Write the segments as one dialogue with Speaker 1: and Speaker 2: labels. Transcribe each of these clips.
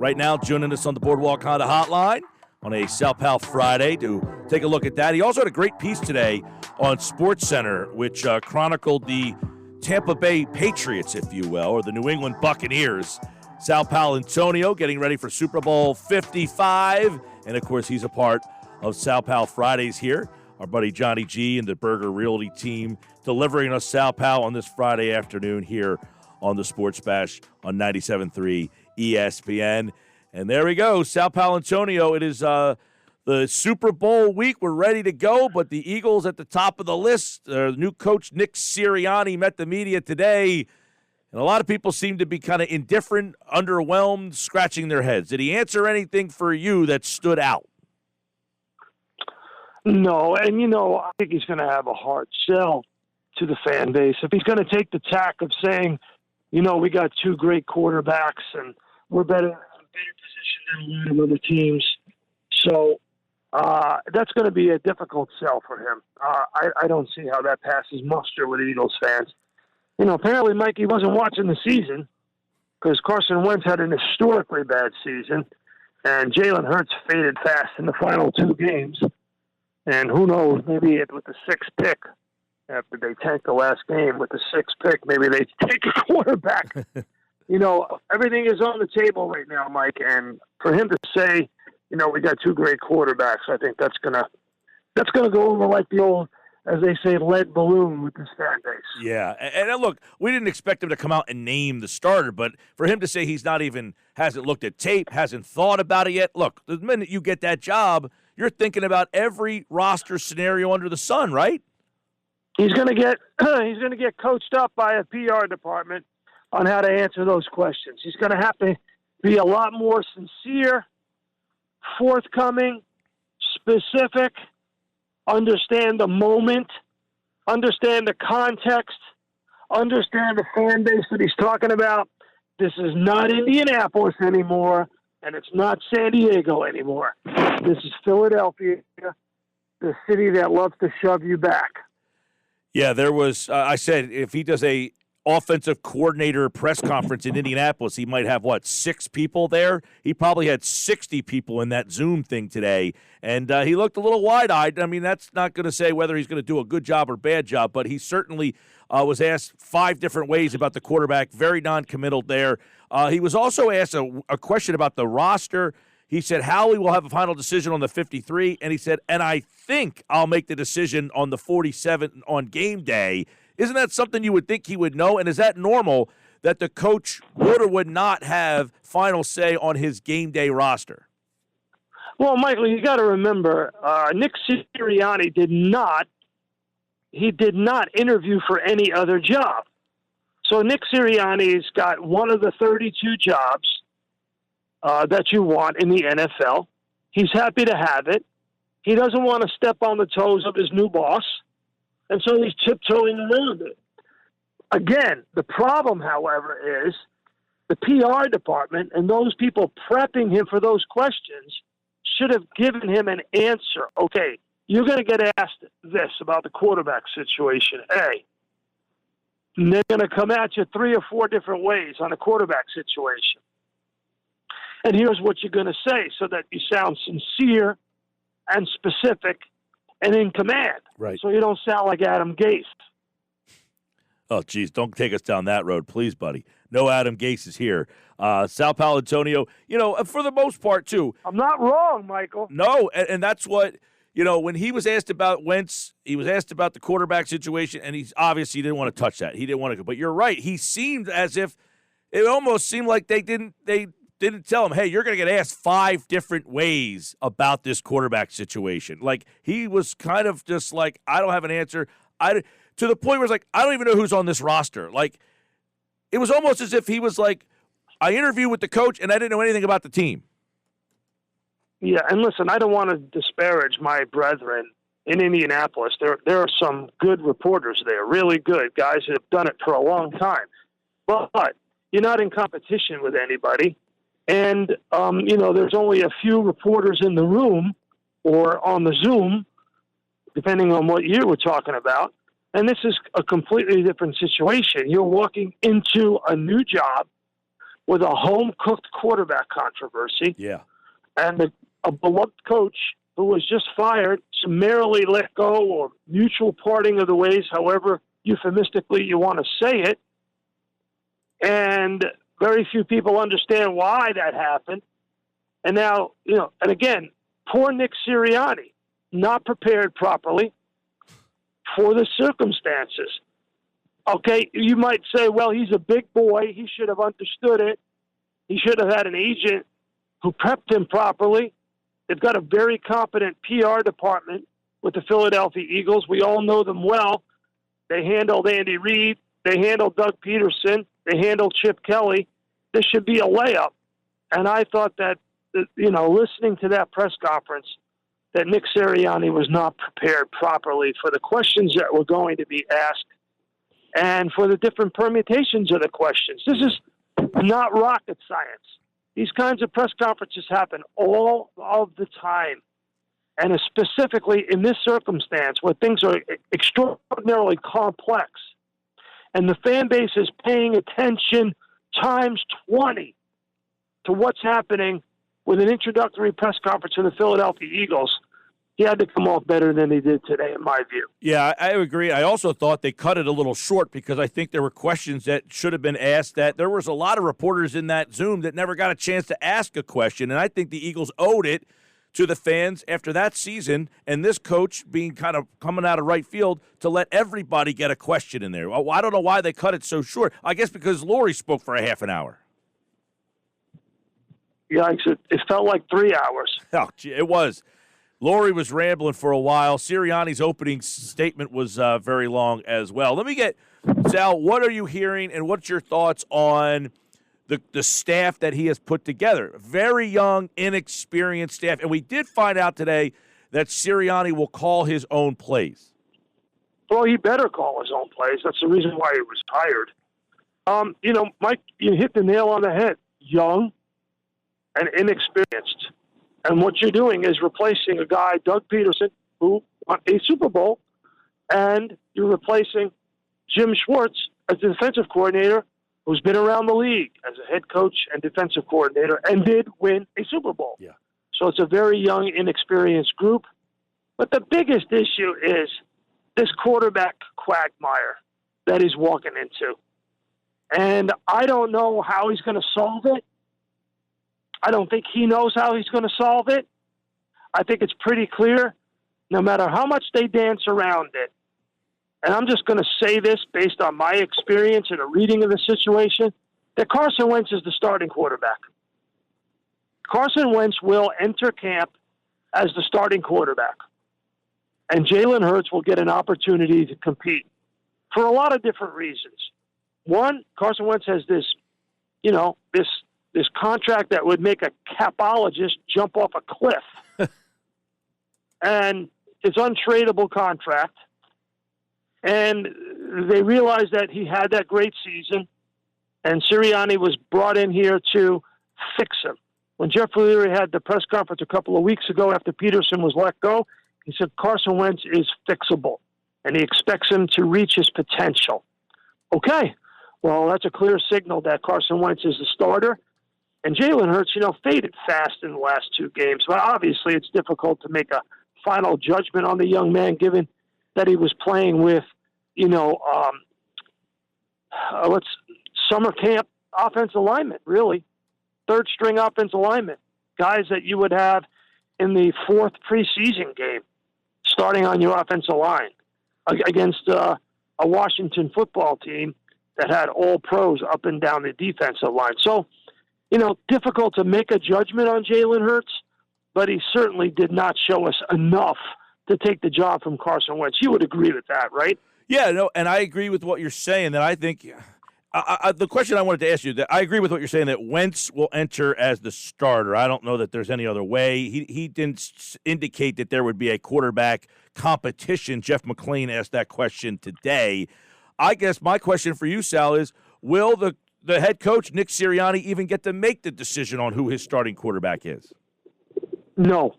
Speaker 1: right now joining us on the Boardwalk Honda Hotline on a Sal Pal Friday to take a look at that. He also had a great piece today on SportsCenter, which chronicled the Tampa Bay Patriots, if you will, or the New England Buccaneers. Sal Paolantonio getting ready for Super Bowl 55. And, of course, he's a part of Sal Pal Fridays here. Our buddy Johnny G and the Burger Realty team delivering us Sal Pal on this Friday afternoon here on the Sports Bash on 97.3 ESPN. And there we go, Sal Paolantonio. It is the Super Bowl week. We're ready to go, but the Eagles at the top of the list. New coach Nick Sirianni met the media today, and a lot of people seem to be kind of indifferent, underwhelmed, scratching their heads. Did he answer anything for you that stood out?
Speaker 2: No, and, I think he's going to have a hard sell to the fan base. If he's going to take the tack of saying, we got two great quarterbacks, and we're better position than a lot of other teams. So that's going to be a difficult sell for him. I don't see how that passes muster with Eagles fans. Apparently, Mikey wasn't watching the season because Carson Wentz had an historically bad season, and Jalen Hurts faded fast in the final two games. And who knows, maybe with the sixth pick, after they tanked the last game with the sixth pick, maybe they take a quarterback. Everything is on the table right now, Mike, and for him to say, we got two great quarterbacks, I think that's gonna go over like the old, as they say, lead balloon with this fan base.
Speaker 1: Yeah, and look, we didn't expect him to come out and name the starter, but for him to say he's hasn't looked at tape, hasn't thought about it yet. Look, the minute you get that job, you're thinking about every roster scenario under the sun, right?
Speaker 2: He's gonna get coached up by a PR department on how to answer those questions. He's going to have to be a lot more sincere, forthcoming, specific, understand the moment, understand the context, understand the fan base that he's talking about. This is not Indianapolis anymore, and it's not San Diego anymore. This is Philadelphia, the city that loves to shove you back.
Speaker 1: Yeah, there was, I said, if he does a offensive coordinator press conference in Indianapolis, he might have, 6 people there? He probably had 60 people in that Zoom thing today, and he looked a little wide-eyed. I mean, that's not going to say whether he's going to do a good job or bad job, but he certainly was asked 5 different ways about the quarterback, very non-committal there. He was also asked a question about the roster. He said, Howie will have a final decision on the 53, and he said, and I think I'll make the decision on the 47 on game day. Isn't that something you would think he would know? And is that normal that the coach would or would not have final say on his game day roster?
Speaker 2: Well, Michael, you got to remember, Nick Sirianni did not interview for any other job. So Nick Sirianni's got one of the 32 jobs that you want in the NFL. He's happy to have it. He doesn't want to step on the toes of his new boss. And so he's tiptoeing around it. Again, the problem, however, is the PR department and those people prepping him for those questions should have given him an answer. Okay, you're going to get asked this about the quarterback situation, A. And they're going to come at you 3 or 4 different ways on a quarterback situation. And here's what you're going to say so that you sound sincere and specific and in command.
Speaker 1: Right.
Speaker 2: So you don't sound like Adam Gase.
Speaker 1: Oh, geez, don't take us down that road, please, buddy. No Adam Gase is here. Sal Paolantonio, for the most part, too.
Speaker 2: I'm not wrong, Michael.
Speaker 1: No, and that's what, when he was asked about Wentz, he was asked about the quarterback situation, and he obviously didn't want to touch that. He didn't want to. But you're right. He seemed as if it almost seemed like they didn't tell him, hey, you're going to get asked 5 different ways about this quarterback situation. Like, he was kind of just like, I don't have an answer. To the point where it's like, I don't even know who's on this roster. Like, it was almost as if he was like, I interviewed with the coach, and I didn't know anything about the team.
Speaker 2: Yeah, and listen, I don't want to disparage my brethren in Indianapolis. There are some good reporters there, really good guys that have done it for a long time. But you're not in competition with anybody. And, there's only a few reporters in the room or on the Zoom, depending on what year we're talking about. And this is a completely different situation. You're walking into a new job with a home-cooked quarterback controversy.
Speaker 1: Yeah.
Speaker 2: And a beloved coach who was just fired, summarily let go, or mutual parting of the ways, however euphemistically you want to say it. And very few people understand why that happened. And now, and again, poor Nick Sirianni, not prepared properly for the circumstances. Okay, you might say, well, he's a big boy. He should have understood it. He should have had an agent who prepped him properly. They've got a very competent PR department with the Philadelphia Eagles. We all know them well. They handled Andy Reid. They handled Doug Peterson. They handled Chip Kelly. This should be a layup. And I thought that, listening to that press conference, that Nick Sirianni was not prepared properly for the questions that were going to be asked and for the different permutations of the questions. This is not rocket science. These kinds of press conferences happen all of the time. And specifically in this circumstance where things are extraordinarily complex and the fan base is paying attention times 20 to what's happening with an introductory press conference for the Philadelphia Eagles, he had to come off better than he did today, in my view.
Speaker 1: Yeah, I agree. I also thought they cut it a little short because I think there were questions that should have been asked that there was a lot of reporters in that Zoom that never got a chance to ask a question, and I think the Eagles owed it to the fans after that season and this coach being kind of coming out of right field to let everybody get a question in there. I don't know why they cut it so short. I guess because Laurie spoke for a half an hour.
Speaker 2: Yikes, it felt like 3 hours.
Speaker 1: Oh, gee, it was. Laurie was rambling for a while. Sirianni's opening statement was very long as well. Let me get, Sal, what are you hearing and what's your thoughts on the staff that he has put together? Very young, inexperienced staff. And we did find out today that Sirianni will call his own plays.
Speaker 2: Well, he better call his own plays. That's the reason why he was hired. Mike, you hit the nail on the head. Young and inexperienced. And what you're doing is replacing a guy, Doug Peterson, who won a Super Bowl, and you're replacing Jim Schwartz as the defensive coordinator, who's been around the league as a head coach and defensive coordinator and did win a Super Bowl.
Speaker 1: Yeah.
Speaker 2: So it's a very young, inexperienced group. But the biggest issue is this quarterback quagmire that he's walking into. And I don't know how he's going to solve it. I don't think he knows how he's going to solve it. I think it's pretty clear, no matter how much they dance around it, and I'm just going to say this based on my experience and a reading of the situation, that Carson Wentz is the starting quarterback. Carson Wentz will enter camp as the starting quarterback, and Jalen Hurts will get an opportunity to compete for a lot of different reasons. One, Carson Wentz has this contract that would make a capologist jump off a cliff. And it's an untradeable contract. And they realized that he had that great season, and Sirianni was brought in here to fix him. When Jeff Leary had the press conference a couple of weeks ago after Peterson was let go, he said Carson Wentz is fixable, and he expects him to reach his potential. Okay, well, that's a clear signal that Carson Wentz is the starter. And Jalen Hurts, faded fast in the last two games. But obviously it's difficult to make a final judgment on the young man, given that he was playing with, summer camp offensive linemen, really. Third-string offensive linemen. Guys that you would have in the fourth preseason game, starting on your offensive line against a Washington football team that had all pros up and down the defensive line. So, difficult to make a judgment on Jalen Hurts, but he certainly did not show us enough to take the job from Carson Wentz. You would agree with that, right?
Speaker 1: Yeah, no, and I agree with what you're saying. That I think the question I wanted to ask you, that I agree with what you're saying, that Wentz will enter as the starter. I don't know that there's any other way. He didn't indicate that there would be a quarterback competition. Jeff McClain asked that question today. I guess my question for you, Sal, is will the head coach, Nick Sirianni, even get to make the decision on who his starting quarterback is?
Speaker 2: No.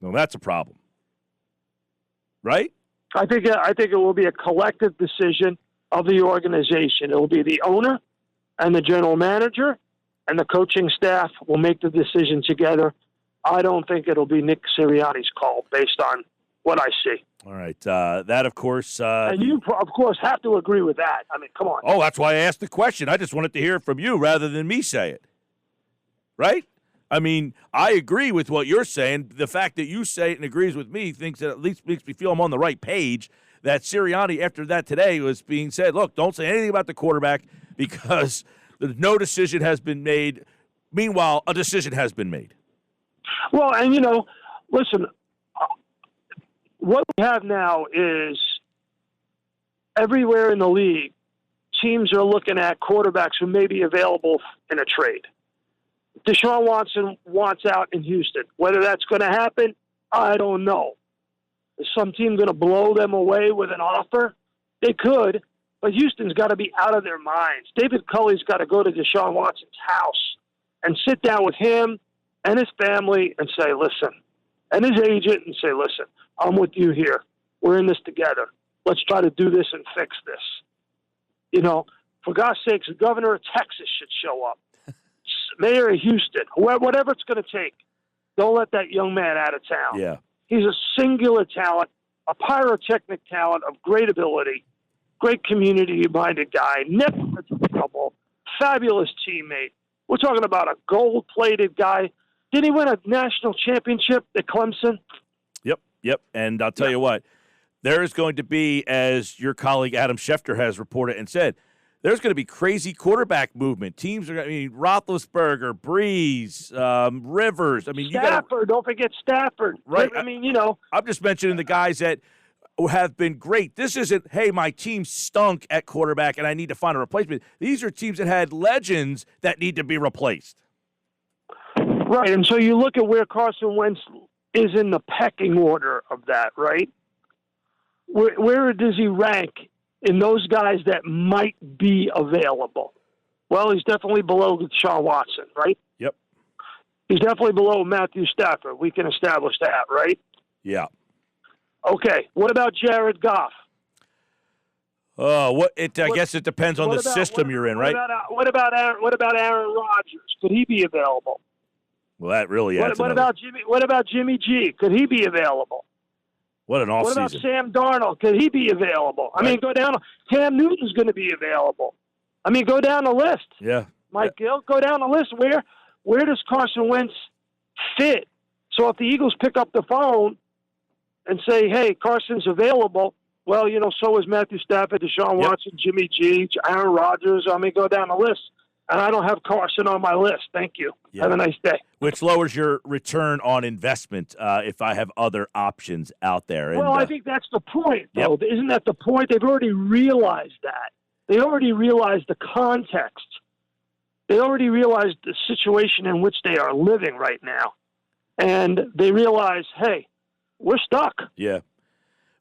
Speaker 1: No, that's a problem. Right?
Speaker 2: I think it will be a collective decision of the organization. It will be the owner and the general manager and the coaching staff will make the decision together. I don't think it'll be Nick Sirianni's call based on what I see.
Speaker 1: All right. That, of course.
Speaker 2: And you, of course, have to agree with that. I mean, come on.
Speaker 1: Oh, that's why I asked the question. I just wanted to hear it from you rather than me say it. Right? I mean, I agree with what you're saying. The fact that you say it and agrees with me thinks that at least makes me feel I'm on the right page. That Sirianni, after that today, was being said, look, don't say anything about the quarterback because no decision has been made. Meanwhile, a decision has been made.
Speaker 2: Well, and, listen, what we have now is everywhere in the league, teams are looking at quarterbacks who may be available in a trade. Deshaun Watson wants out in Houston. Whether that's going to happen, I don't know. Is some team going to blow them away with an offer? They could, but Houston's got to be out of their minds. David Culley's got to go to Deshaun Watson's house and sit down with him and his family and say, listen, and his agent and say, listen, I'm with you here. We're in this together. Let's try to do this and fix this. For God's sakes, the governor of Texas should show up. Mayor of Houston, whatever it's going to take. Don't let that young man out of town.
Speaker 1: Yeah.
Speaker 2: He's a singular talent, a pyrotechnic talent of great ability, great community-minded guy, never gets in trouble, fabulous teammate. We're talking about a gold-plated guy. Didn't he win a national championship at Clemson?
Speaker 1: Yep. And I'll tell you what, there is going to be, as your colleague Adam Schefter has reported and said, there's going to be crazy quarterback movement. Teams are going to be Roethlisberger, Breeze, Rivers. I mean,
Speaker 2: Stafford. Don't forget Stafford.
Speaker 1: Right.
Speaker 2: I mean,
Speaker 1: I'm just mentioning the guys that have been great. This isn't, hey, my team stunk at quarterback and I need to find a replacement. These are teams that had legends that need to be replaced.
Speaker 2: Right. And so you look at where Carson Wentz is in the pecking order of that, right? Where does he rank in those guys that might be available? Well, he's definitely below Deshaun Watson, right?
Speaker 1: Yep.
Speaker 2: He's definitely below Matthew Stafford. We can establish that, right?
Speaker 1: Yeah.
Speaker 2: Okay. What about Jared Goff?
Speaker 1: I guess it depends on the system you're in, right?
Speaker 2: What about Aaron Rodgers? Could he be available?
Speaker 1: Well, that really adds
Speaker 2: What about Jimmy G? Could he be available?
Speaker 1: What an offseason.
Speaker 2: What about Sam Darnold? Could he be available?
Speaker 1: Right.
Speaker 2: I mean, go down. Cam Newton's going to be available. I mean, go down the list.
Speaker 1: Yeah.
Speaker 2: Mike Gill, go down the list. Where does Carson Wentz fit? So if the Eagles pick up the phone and say, hey, Carson's available, well, so is Matthew Stafford, Deshaun Watson, Jimmy G, Aaron Rodgers. I mean, go down the list. And I don't have Carson on my list. Thank you.
Speaker 1: Yeah.
Speaker 2: Have a nice day.
Speaker 1: Which lowers your return on investment if I have other options out there.
Speaker 2: Well, I think that's the point, though. Yep. Isn't that the point? They've already realized that. They already realized the context. They already realized the situation in which they are living right now. And they realize, hey, we're stuck.
Speaker 1: Yeah.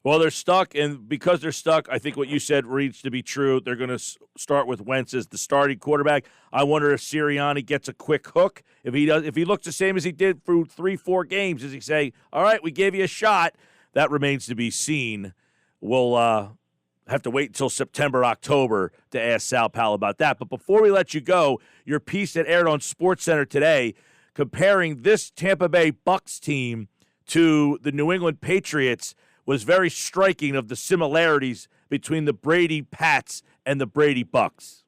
Speaker 1: Well, they're stuck, and because they're stuck, I think what you said reads to be true. They're going to start with Wentz as the starting quarterback. I wonder if Sirianni gets a quick hook. If he looks the same as he did through 3-4 games, does he say, all right, we gave you a shot? That remains to be seen. We'll have to wait until September, October to ask Sal Pal about that. But before we let you go, your piece that aired on SportsCenter today comparing this Tampa Bay Bucs team to the New England Patriots was very striking of the similarities between the Brady Pats and the Brady Bucs.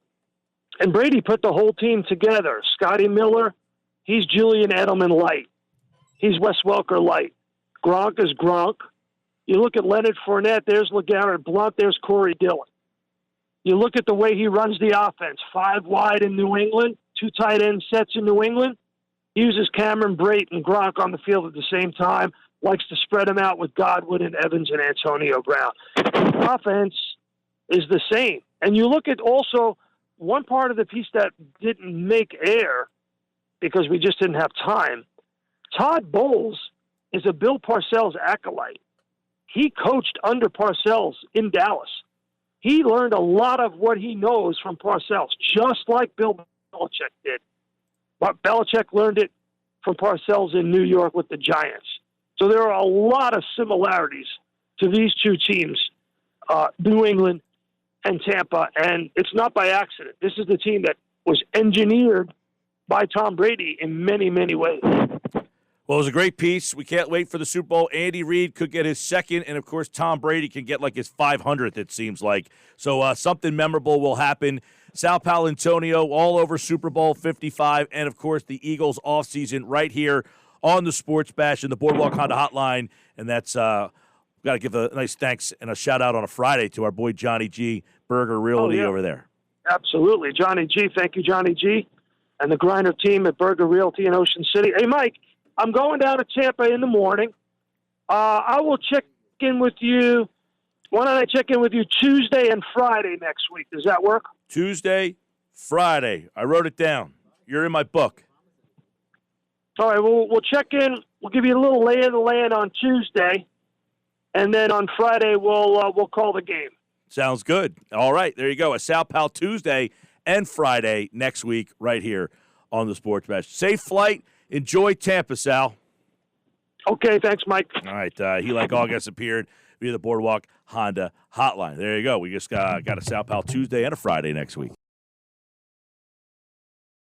Speaker 2: And Brady put the whole team together. Scotty Miller, he's Julian Edelman light. He's Wes Welker light. Gronk is Gronk. You look at Leonard Fournette, there's LeGarrette Blount, there's Corey Dillon. You look at the way he runs the offense, 5 wide in New England, 2 tight end sets in New England. He uses Cameron Brate and Gronk on the field at the same time, likes to spread them out with Godwin and Evans and Antonio Brown. The offense is the same. And you look at also one part of the piece that didn't make air because we just didn't have time. Todd Bowles is a Bill Parcells acolyte. He coached under Parcells in Dallas. He learned a lot of what he knows from Parcells, just like Bill Belichick did. But Belichick learned it from Parcells in New York with the Giants. So there are a lot of similarities to these two teams, New England and Tampa, and it's not by accident. This is the team that was engineered by Tom Brady in many, many ways.
Speaker 1: Well, it was a great piece. We can't wait for the Super Bowl. Andy Reid could get his second, and, of course, Tom Brady can get like his 500th, it seems like. So something memorable will happen. Sal Paolantonio all over Super Bowl 55, and, of course, the Eagles offseason right here on the Sports Bash and the Boardwalk Honda Hotline. And that's got to give a nice thanks and a shout-out on a Friday to our boy Johnny G, Burger Realty over there.
Speaker 2: Absolutely. Johnny G. Thank you, Johnny G. And the Griner team at Burger Realty in Ocean City. Hey, Mike, I'm going down to Tampa in the morning. I will check in with you. Why don't I check in with you Tuesday and Friday next week? Does that work?
Speaker 1: Tuesday, Friday. I wrote it down. You're in my book.
Speaker 2: All right, we'll check in. We'll give you a little lay of the land on Tuesday. And then on Friday, we'll call the game.
Speaker 1: Sounds good. All right, there you go. A Sal Pal Tuesday and Friday next week right here on the Sports Bash. Safe flight. Enjoy Tampa, Sal.
Speaker 2: Okay, thanks, Mike.
Speaker 1: All right, he, like August, appeared via the Boardwalk Honda Hotline. There you go. We just got a Sal Pal Tuesday and a Friday next week.